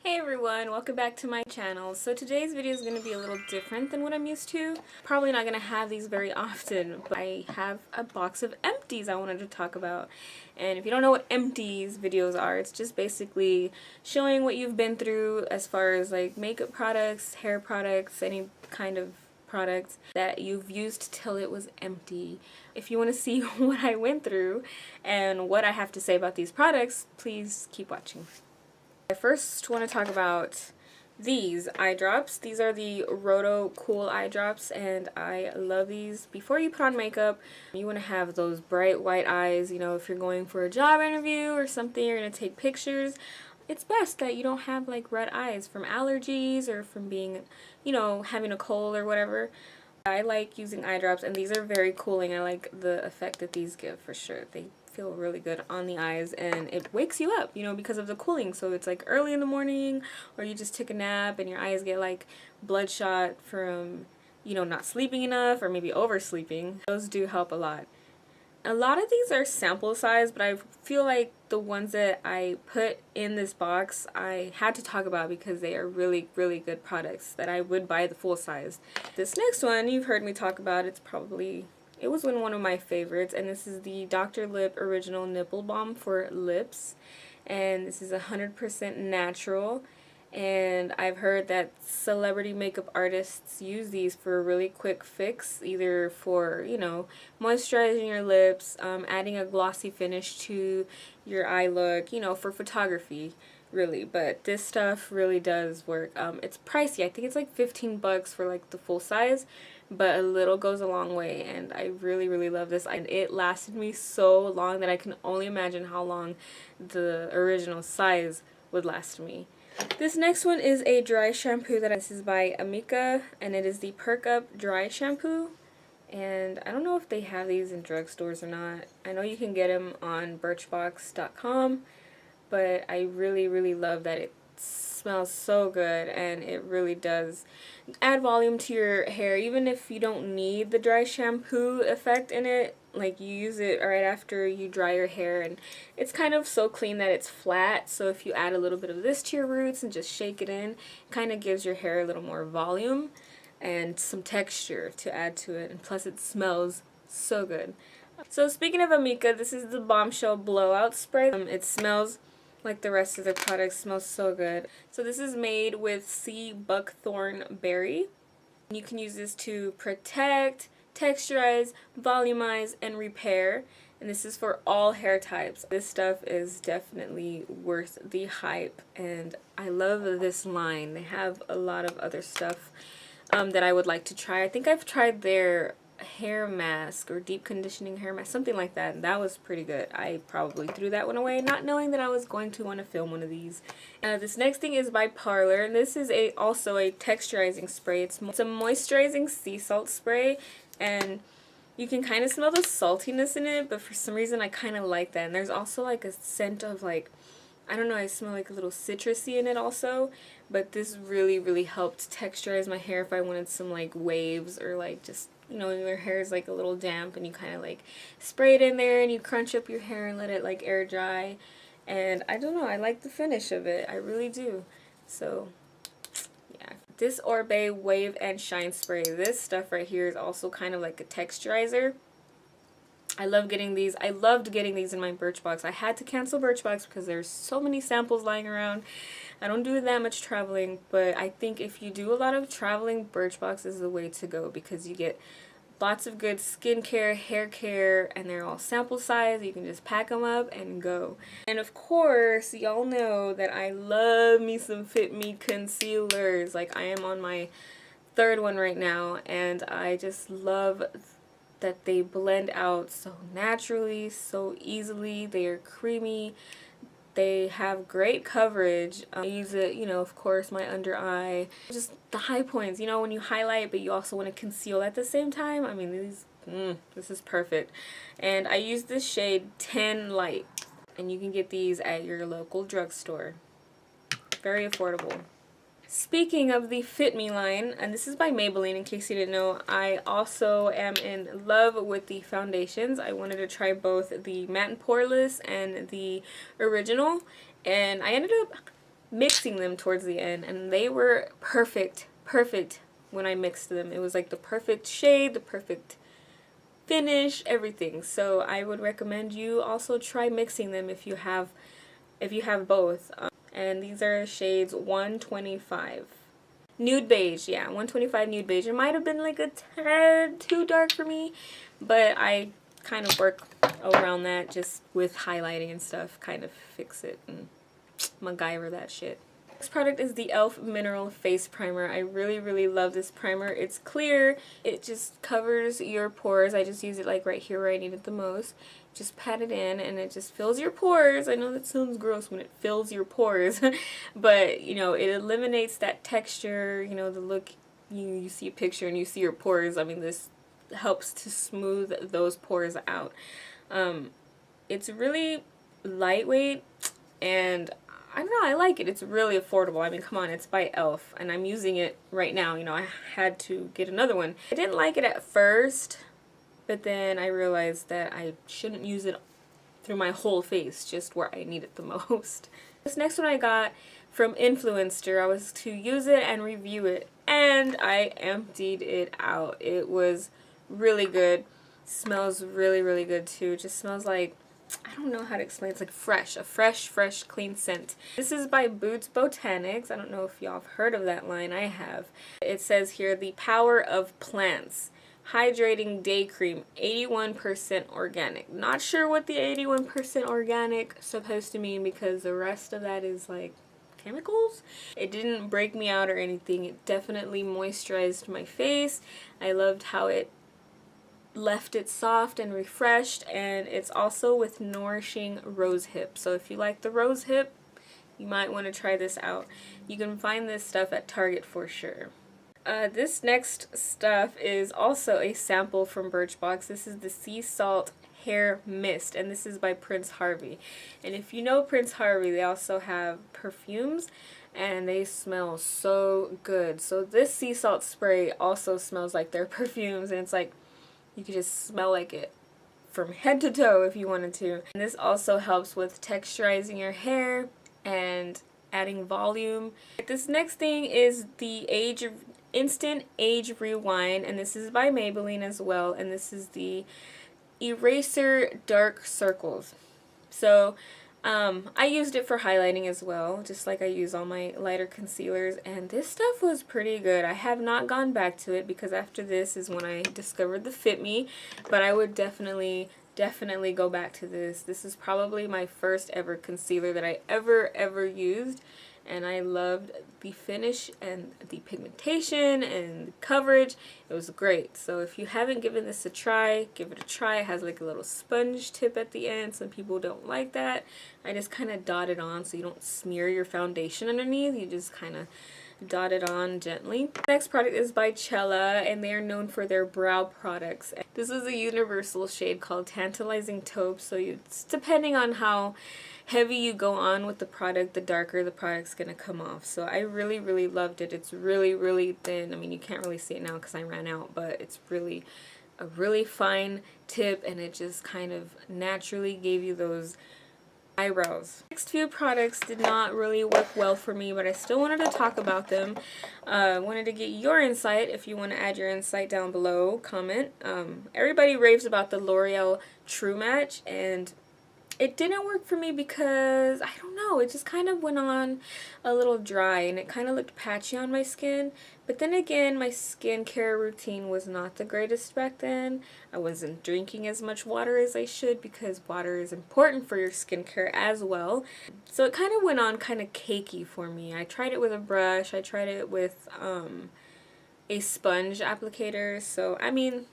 Hey everyone, welcome back to my channel. So today's video is going to be a little different than what I'm used to. Probably not going to have these very often, but I have a box of empties I wanted to talk about. And if you don't know what empties videos are, it's just basically showing what you've been through as far as like makeup products, hair products, any kind of products that you've used till it was empty. If you want to see what I went through and what I have to say about these products, please keep watching. I first want to talk about these eye drops. These are the Roto Cool eye drops, and I love these. Before you put on makeup, you want to have those bright white eyes. You know, if you're going for a job interview or something, you're going to take pictures. It's best that you don't have like red eyes from allergies or from being, you know, having a cold or whatever. I like using eye drops, and these are very cooling. I like the effect that these give for sure. They feel really good on the eyes, and it wakes you up, you know, because of the cooling. So it's like early in the morning, or you just took a nap and your eyes get like bloodshot from, you know, not sleeping enough or maybe oversleeping. Those do help a lot. A lot of these are sample size, but I feel like the ones that I put in this box I had to talk about because they are really, really good products that I would buy the full size. This next one you've heard me talk about. It was one of my favorites, and this is the Dr. Lip Original Nipple Balm for lips, and this is 100% natural. And I've heard that celebrity makeup artists use these for a really quick fix, either for, you know, moisturizing your lips, adding a glossy finish to your eye look, you know, for photography, really. But this stuff really does work. It's pricey. I think it's like 15 bucks for like the full size, but a little goes a long way, and I really, really love this. And it lasted me so long that I can only imagine how long the original size would last me. This next one is a dry shampoo this is by Amika, and it is the Perk Up Dry Shampoo. And I don't know if they have these in drugstores or not. I know you can get them on birchbox.com, but I really, really love that it smells so good, and it really does add volume to your hair. Even if you don't need the dry shampoo effect in it, like you use it right after you dry your hair, and it's kind of so clean that it's flat. So if you add a little bit of this to your roots and just shake it in, it kind of gives your hair a little more volume and some texture to add to it, and plus it smells so good. So speaking of Amika, this is the Bombshell Blowout Spray. It smells like the rest of the products, smells so good. So this is made with sea buckthorn berry. You can use this to protect, texturize, volumize, and repair. And this is for all hair types. This stuff is definitely worth the hype, and I love this line. They have a lot of other stuff that I would like to try. I think I've tried their hair mask or deep conditioning hair mask, something like that, and that was pretty good. I probably threw that one away not knowing that I was going to want to film one of these. This next thing is by Parlor, and this is also a texturizing spray. It's a moisturizing sea salt spray, and you can kind of smell the saltiness in it, but for some reason I kind of like that. And there's also like a scent of like, I don't know, I smell like a little citrusy in it also, but this really, really helped texturize my hair if I wanted some like waves, or like just, you know, your hair is like a little damp and you kind of like spray it in there and you crunch up your hair and let it like air dry. And I don't know, I like the finish of it. I really do. So yeah. This Orbe Wave and Shine Spray. This stuff right here is also kind of like a texturizer. I love getting these. I loved getting these in my Birchbox. I had to cancel Birchbox because there's so many samples lying around. I don't do that much traveling, but I think if you do a lot of traveling, Birchbox is the way to go because you get lots of good skincare, hair care, and they're all sample size. You can just pack them up and go. And of course, y'all know that I love me some Fit Me concealers. Like, I am on my third one right now, and I just love that they blend out so naturally, so easily. They are creamy. They have great coverage. I use it, you know, of course, my under eye. Just the high points, you know, when you highlight but you also want to conceal at the same time. I mean, this is perfect. And I use this shade 10 Light, and you can get these at your local drugstore. Very affordable. Speaking of the Fit Me line, and this is by Maybelline in case you didn't know, I also am in love with the foundations. I wanted to try both the Matte and Poreless and the Original, and I ended up mixing them towards the end, and they were perfect when I mixed them. It was like the perfect shade, the perfect finish, everything. So I would recommend you also try mixing them if you have both. And these are shades 125. Nude beige, yeah, 125 nude beige. It might have been like a tad too dark for me, but I kind of work around that just with highlighting and stuff, kind of fix it and MacGyver that shit. This product is the e.l.f. Mineral Face Primer. I really love this primer. It's clear. It just covers your pores. I just use it like right here where I need it the most. Just pat it in and it just fills your pores. I know that sounds gross when it fills your pores, but you know, it eliminates that texture, you know, the look, you see a picture and you see your pores. I mean, this helps to smooth those pores out. It's really lightweight and I don't know, I like it. It's really affordable. I mean, come on, it's by e.l.f. and I'm using it right now. You know, I had to get another one. I didn't like it at first, but then I realized that I shouldn't use it through my whole face, just where I need it the most. This next one I got from Influencer. I was to use it and review it, and I emptied it out. It was really good. Smells really good too. It just smells like, I don't know how to explain. It's like fresh, a fresh, clean scent. This is by Boots Botanics. I don't know if y'all have heard of that line. I have. It says here, the power of plants. Hydrating day cream, 81% organic. Not sure what the 81% organic is supposed to mean because the rest of that is like chemicals. It didn't break me out or anything. It definitely moisturized my face. I loved how it left it soft and refreshed, and it's also with nourishing rose hip. So if you like the rose hip, you might want to try this out. You can find this stuff at Target for sure. This next stuff is also a sample from Birchbox. This is the Sea Salt Hair Mist, and this is by Prince Harvey. And if you know Prince Harvey, they also have perfumes, and they smell so good. So this sea salt spray also smells like their perfumes, and it's like, you could just smell like it from head to toe if you wanted to. And this also helps with texturizing your hair and adding volume. This next thing is the Instant Age Rewind, and this is by Maybelline as well, and this is the Eraser Dark Circles. So I used it for highlighting as well, just like I use all my lighter concealers, and this stuff was pretty good. I have not gone back to it because after this is when I discovered the Fit Me, but I would definitely go back to this. This is probably my first ever concealer that I ever used, and I loved the finish and the pigmentation and the coverage. It was great. So if you haven't given this a try, give it a try. It has like a little sponge tip at the end. Some people don't like that. I just kind of dot it on so you don't smear your foundation underneath. You just kind of dot it on gently. Next product is by Cella, and they are known for their brow products. This is a universal shade called Tantalizing Taupe, so it's depending on how heavy you go on with the product, the darker the product's gonna come off. So I really loved it. It's really thin. I mean, you can't really see it now because I ran out, but it's really a really fine tip, and it just kind of naturally gave you those eyebrows. Next few products did not really work well for me, but I still wanted to talk about them. Wanted to get your insight. If you want to add your insight down below, comment. Everybody raves about the L'Oreal True Match, and it didn't work for me because, I don't know, it just kind of went on a little dry and it kind of looked patchy on my skin. But then again, my skincare routine was not the greatest back then. I wasn't drinking as much water as I should because water is important for your skincare as well. So it kind of went on kind of cakey for me. I tried it with a brush. I tried it with a sponge applicator. So, I mean,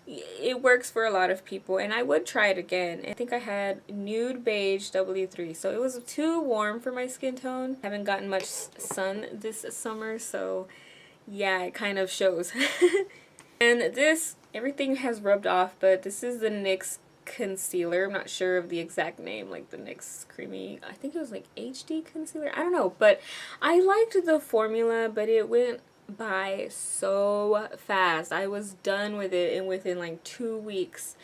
it works for a lot of people, and I would try it again. I think I had Nude Beige W3, so it was too warm for my skin tone. I haven't gotten much sun this summer, so yeah, it kind of shows. And this, everything has rubbed off, but this is the NYX concealer. I'm not sure of the exact name, like the NYX creamy, I think it was like HD concealer, I don't know, but I liked the formula, but it went by so fast. I was done with it within like 2 weeks,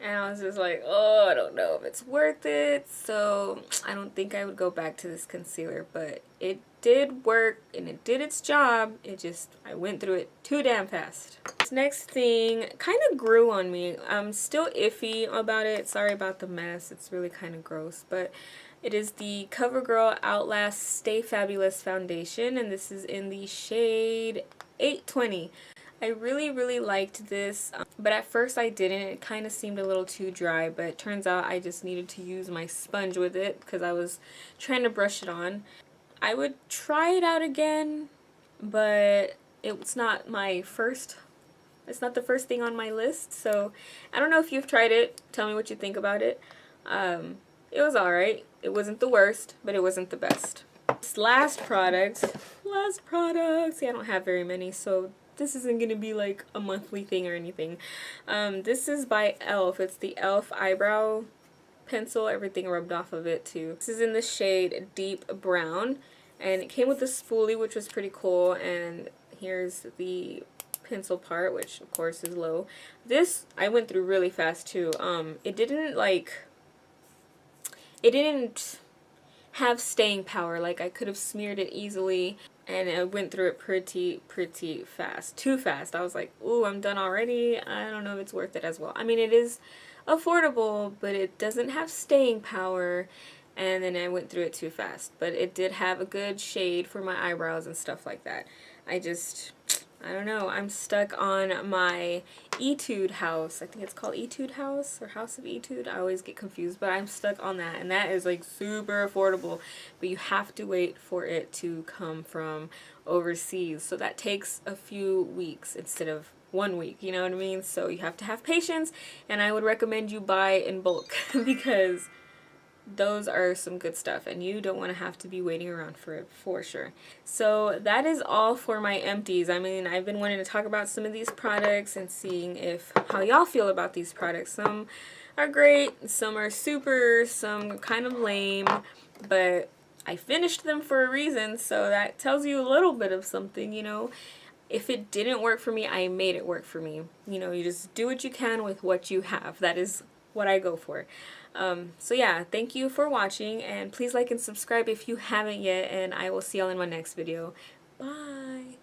And I was just like, oh, I don't know if it's worth it. So I don't think I would go back to this concealer, but it did work and it did its job. It just, I went through it too damn fast. This next thing kind of grew on me. I'm still iffy about it. Sorry about the mess. It's really kind of gross, but it is the CoverGirl Outlast Stay Fabulous Foundation, and this is in the shade 820. I really liked this, but at first I didn't. It kind of seemed a little too dry, but it turns out I just needed to use my sponge with it because I was trying to brush it on. I would try it out again, but it's not my first, it's not the first thing on my list, so I don't know if you've tried it. Tell me what you think about it. It was alright. It wasn't the worst, but it wasn't the best. This last product, see, I don't have very many, so this isn't going to be like a monthly thing or anything. This is by e.l.f. It's the e.l.f. eyebrow pencil. Everything rubbed off of it too. This is in the shade Deep Brown, and it came with a spoolie, which was pretty cool, and here's the pencil part, which of course is low. This I went through really fast too. It didn't have staying power. Like, I could have smeared it easily, and I went through it pretty fast. Too fast. I was like, ooh, I'm done already. I don't know if it's worth it as well. I mean, it is affordable, but it doesn't have staying power, and then I went through it too fast. But it did have a good shade for my eyebrows and stuff like that. I don't know, I'm stuck on my Etude house. I think it's called Etude House or House of Etude. I always get confused, but I'm stuck on that, and that is like super affordable, but you have to wait for it to come from overseas. So that takes a few weeks instead of 1 week, you know what I mean? So you have to have patience, and I would recommend you buy in bulk because those are some good stuff, and you don't want to have to be waiting around for it, for sure. So that is all for my empties. I mean, I've been wanting to talk about some of these products and seeing how y'all feel about these products. Some are great, some are super, some kind of lame, but I finished them for a reason, so that tells you a little bit of something, you know. If it didn't work for me, I made it work for me. You know, you just do what you can with what you have. That is what I go for. So yeah, thank you for watching, and please like and subscribe if you haven't yet, and I will see y'all in my next video. Bye!